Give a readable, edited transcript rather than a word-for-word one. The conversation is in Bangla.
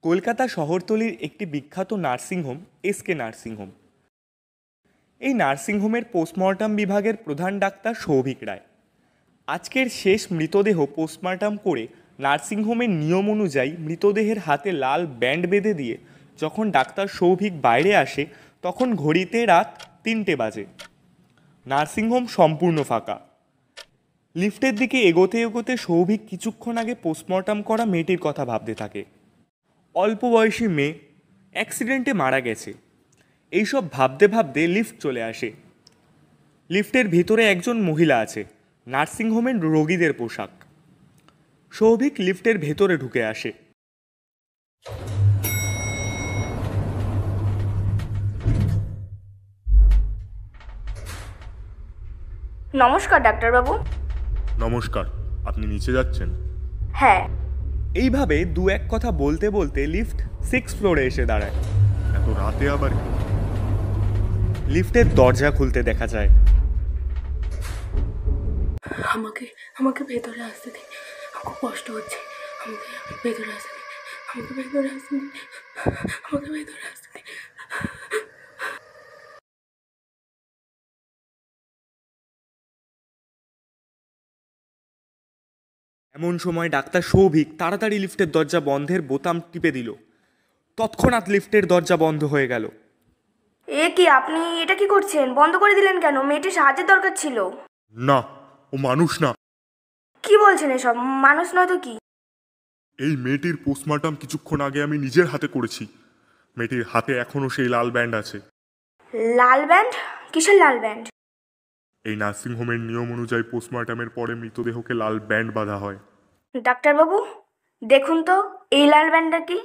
কলকাতা শহরতলির একটি বিখ্যাত নার্সিংহোম এসকে নার্সিংহোম। এই নার্সিংহোমের পোস্টমর্টম বিভাগের প্রধান ডাক্তার সৌভিক রায়। আজকের শেষ মৃতদেহ পোস্টমর্টম করে নার্সিংহোমের নিয়ম অনুযায়ী মৃতদেহের হাতে লাল ব্যান্ড বেঁধে দিয়ে যখন ডাক্তার সৌভিক বাইরে আসে তখন ঘড়িতে রাত 3টে বাজে। নার্সিংহোম সম্পূর্ণ ফাঁকা। লিফটের দিকে এগোতে এগোতে সৌভিক কিছুক্ষণ আগে পোস্টমর্টম করা মেয়েটির কথা ভাবতে থাকে। অল্প বয়সী মেয়ে, অ্যাক্সিডেন্টে মারা গেছে। এইসব ভাবতে ভাবতে লিফট চলে আসে। লিফটের ভিতরে একজন মহিলা আছে, নার্সিংহোমের রোগীদের পোশাক। সৌভিক লিফটের ভেতরে ঢুকে আসে। নমস্কার ডাক্তারবাবু। নমস্কার, আপনি নিচে যাচ্ছেন? হ্যাঁ। এইভাবে দু এক কথা বলতে বলতে লিফট 6 ফ্লোরে এসে দাঁড়ায়। এত রাতে আবার কি? লিফটের দরজা খুলতে দেখা যায়। আমাকে আমাকে ভেতরে আসতে দিন, খুব কষ্ট হচ্ছে। আমাকে ভেতরে আসতে দিন, আমাকে ভেতরে আসতে দিন, আমাকে ভেতরে আসতে দিন। এমন সময় ডাক্তার সৌভিক তাড়াতাড়ি লিফটের দরজা বন্ধের বোতাম টিপে দিল। তৎক্ষণাৎ লিফটের দরজা বন্ধ হয়ে গেল। এ কি, আপনি এটা কি করছেন? বন্ধ করে দিলেন কেন? মেয়েটির সাহায্যের দরকার ছিল। না, ও মানুষ না। কি বলছেন এসব? মানুষ নয় তো কি? এই মেয়েটির পোস্টমর্টম কিছুক্ষণ আগে আমি নিজের হাতে করেছি। মেয়েটির হাতে এখনো সেই লাল ব্যান্ড আছে। লাল ব্যান্ড? কিসের লাল ব্যান্ড? এই নার্সিংহোমের নিয়ম অনুযায়ী পোস্টমর্টমের পরে মৃতদেহকে লাল ব্যান্ড বাঁধা হয়। ডাক্তারবাবু দেখুন তো, এই লাল ব্যান্ডটা কি?